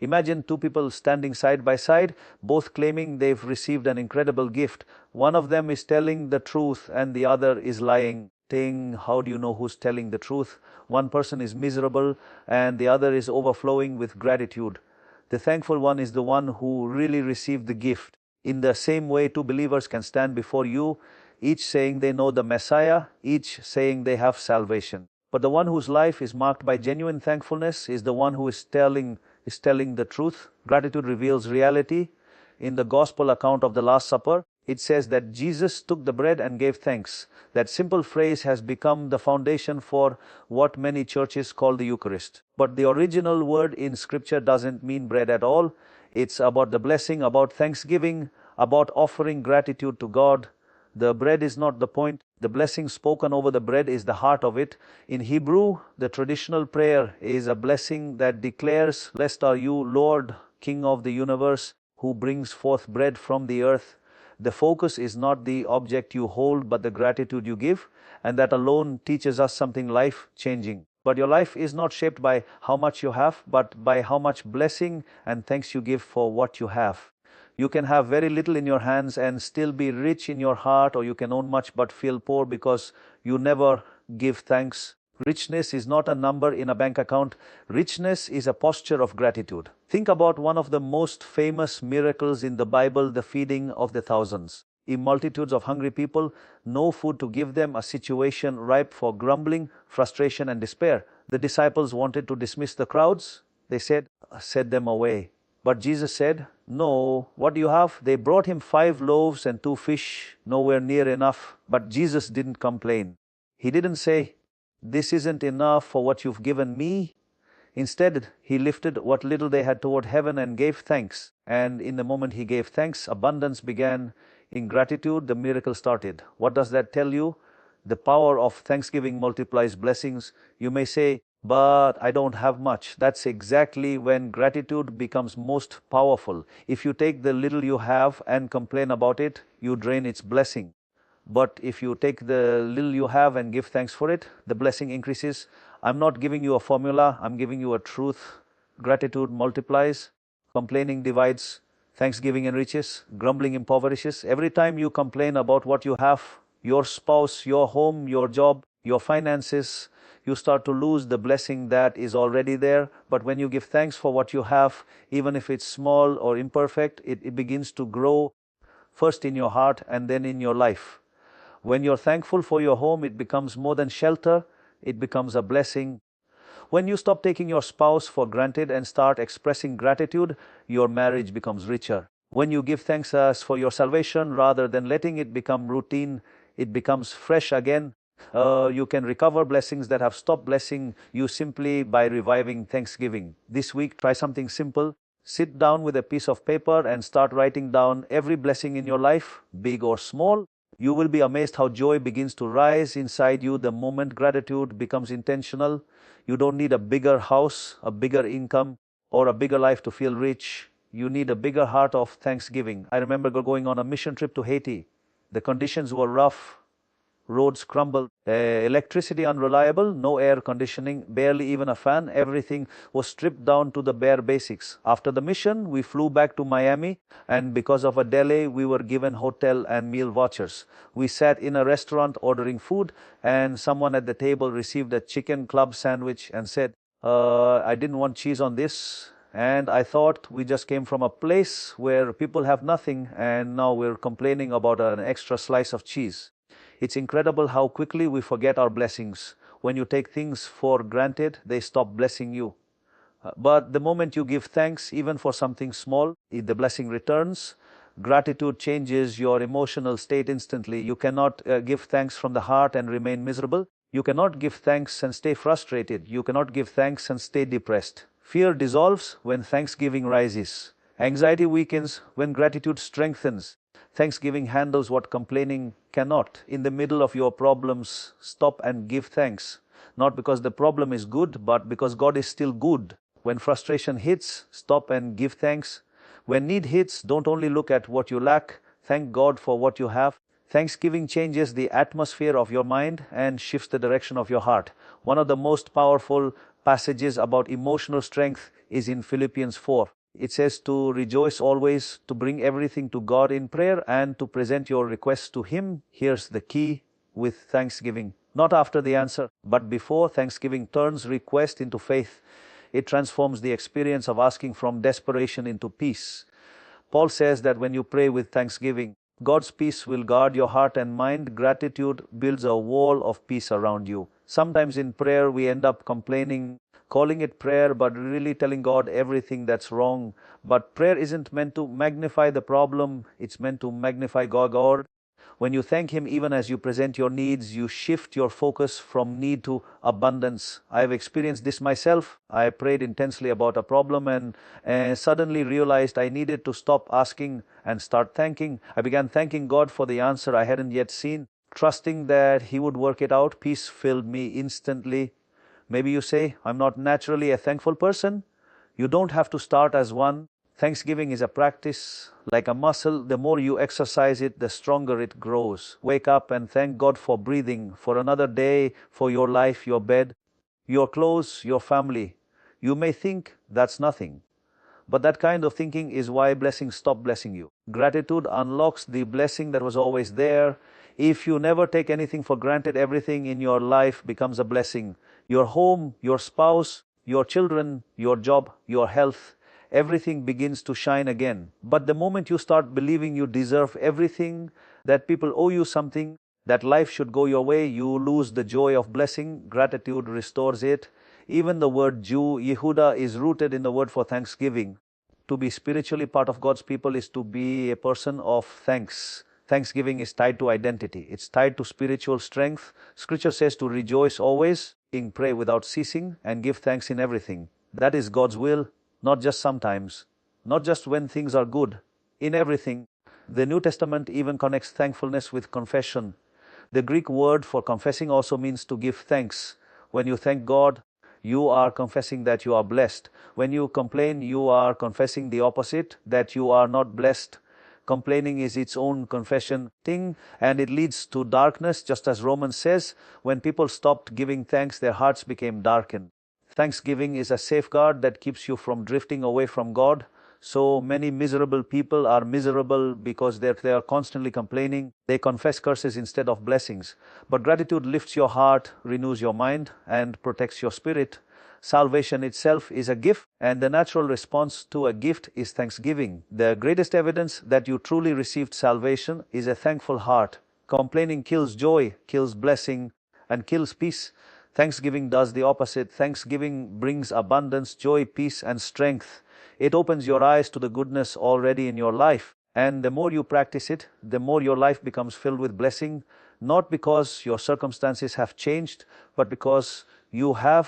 Imagine two people standing side by side, both claiming they've received an incredible gift. One of them is telling the truth and the other is lying. How do you know who's telling the truth? One person is miserable and the other is overflowing with gratitude. The thankful one is the one who really received the gift. In the same way, two believers can stand before you, each saying they know the Messiah, each saying they have salvation. But the one whose life is marked by genuine thankfulness is the one who is telling the truth. Gratitude reveals reality. In the gospel account of the Last Supper, it says that Jesus took the bread and gave thanks. That simple phrase has become the foundation for what many churches call the Eucharist. But the original word in Scripture doesn't mean bread at all. It's about the blessing, about thanksgiving, about offering gratitude to God. The bread is not the point. The blessing spoken over the bread is the heart of it. In Hebrew, the traditional prayer is a blessing that declares, "Blessed are you, Lord, King of the universe, who brings forth bread from the earth." The focus is not the object you hold, but the gratitude you give, and that alone teaches us something life-changing. But your life is not shaped by how much you have, but by how much blessing and thanks you give for what you have. You can have very little in your hands and still be rich in your heart, or you can own much but feel poor because you never give thanks. Richness is not a number in a bank account. Richness is a posture of gratitude. Think about one of the most famous miracles in the Bible, the feeding of the thousands. In multitudes of hungry people, no food to give them, a situation ripe for grumbling, frustration, and despair. The disciples wanted to dismiss the crowds. They said, "Send them away." But Jesus said, "No, what do you have?" They brought him 5 loaves and 2 fish, nowhere near enough. But Jesus didn't complain. He didn't say, "This isn't enough for what you've given me." Instead, he lifted what little they had toward heaven and gave thanks. And in the moment he gave thanks, abundance began. In gratitude, the miracle started. What does that tell you? The power of thanksgiving multiplies blessings. You may say, "But I don't have much." That's exactly when gratitude becomes most powerful. If you take the little you have and complain about it, you drain its blessing. But if you take the little you have and give thanks for it, the blessing increases. I'm not giving you a formula, I'm giving you a truth. Gratitude multiplies, complaining divides, thanksgiving enriches, grumbling impoverishes. Every time you complain about what you have, your spouse, your home, your job, your finances, you start to lose the blessing that is already there. But when you give thanks for what you have, even if it's small or imperfect, it begins to grow first in your heart and then in your life. When you're thankful for your home, it becomes more than shelter, it becomes a blessing. When you stop taking your spouse for granted and start expressing gratitude, your marriage becomes richer. When you give thanks for your salvation rather than letting it become routine, it becomes fresh again. You can recover blessings that have stopped blessing you simply by reviving thanksgiving. This week, try something simple. Sit down with a piece of paper and start writing down every blessing in your life, big or small. You will be amazed how joy begins to rise inside you the moment gratitude becomes intentional. You don't need a bigger house, a bigger income, or a bigger life to feel rich. You need a bigger heart of thanksgiving. I remember going on a mission trip to Haiti. The conditions were rough. Roads crumbled, electricity unreliable, no air conditioning, barely even a fan. Everything was stripped down to the bare basics. After the mission, we flew back to Miami, and because of a delay, we were given hotel and meal vouchers. We sat in a restaurant ordering food, and someone at the table received a chicken club sandwich and said, "I didn't want cheese on this." And I thought we just came from a place where people have nothing, and now we're complaining about an extra slice of cheese. It's incredible how quickly we forget our blessings. When you take things for granted, they stop blessing you. But the moment you give thanks, even for something small, the blessing returns. Gratitude changes your emotional state instantly. You cannot give thanks from the heart and remain miserable. You cannot give thanks and stay frustrated. You cannot give thanks and stay depressed. Fear dissolves when thanksgiving rises. Anxiety weakens when gratitude strengthens. Thanksgiving handles what complaining cannot. In the middle of your problems, stop and give thanks. Not because the problem is good, but because God is still good. When frustration hits, stop and give thanks. When need hits, don't only look at what you lack. Thank God for what you have. Thanksgiving changes the atmosphere of your mind and shifts the direction of your heart. One of the most powerful passages about emotional strength is in Philippians 4. It says to rejoice always, to bring everything to God in prayer, and to present your requests to Him. Here's the key: with thanksgiving. Not after the answer, but before. Thanksgiving turns request into faith. It transforms the experience of asking from desperation into peace. Paul says that when you pray with thanksgiving, God's peace will guard your heart and mind. Gratitude builds a wall of peace around you. Sometimes in prayer we end up complaining, calling it prayer, but really telling God everything that's wrong. But prayer isn't meant to magnify the problem, it's meant to magnify God. When you thank Him, even as you present your needs, you shift your focus from need to abundance. I've experienced this myself. I prayed intensely about a problem and suddenly realized I needed to stop asking and start thanking. I began thanking God for the answer I hadn't yet seen, trusting that He would work it out. Peace filled me instantly. Maybe you say, I'm not naturally a thankful person. You don't have to start as one. Thanksgiving is a practice, like a muscle. The more you exercise it, the stronger it grows. Wake up and thank God for breathing, for another day, for your life, your bed, your clothes, your family. You may think that's nothing, but that kind of thinking is why blessings stop blessing you. Gratitude unlocks the blessing that was always there. If you never take anything for granted, everything in your life becomes a blessing. Your home, your spouse, your children, your job, your health, everything begins to shine again. But the moment you start believing you deserve everything, that people owe you something, that life should go your way, you lose the joy of blessing. Gratitude restores it. Even the word Jew, Yehuda, is rooted in the word for thanksgiving. To be spiritually part of God's people is to be a person of thanks. Thanksgiving is tied to identity. It's tied to spiritual strength. Scripture says to rejoice always, pray without ceasing, and give thanks in everything. That is God's will, not just sometimes, not just when things are good, in everything. The New Testament even connects thankfulness with confession. The Greek word for confessing also means to give thanks. When you thank God, you are confessing that you are blessed. When you complain, you are confessing the opposite, that you are not blessed. Complaining is its own confession thing, and it leads to darkness, just as Romans says, when people stopped giving thanks, their hearts became darkened. Thanksgiving is a safeguard that keeps you from drifting away from God. So many miserable people are miserable because they are constantly complaining. They confess curses instead of blessings. But gratitude lifts your heart, renews your mind, and protects your spirit. Salvation itself is a gift, and the natural response to a gift is thanksgiving. The greatest evidence that you truly received salvation is a thankful heart. Complaining kills joy, kills blessing, and kills peace. Thanksgiving does the opposite. Thanksgiving brings abundance, joy, peace, and strength. It opens your eyes to the goodness already in your life. And the more you practice it, the more your life becomes filled with blessing, not because your circumstances have changed, but because you have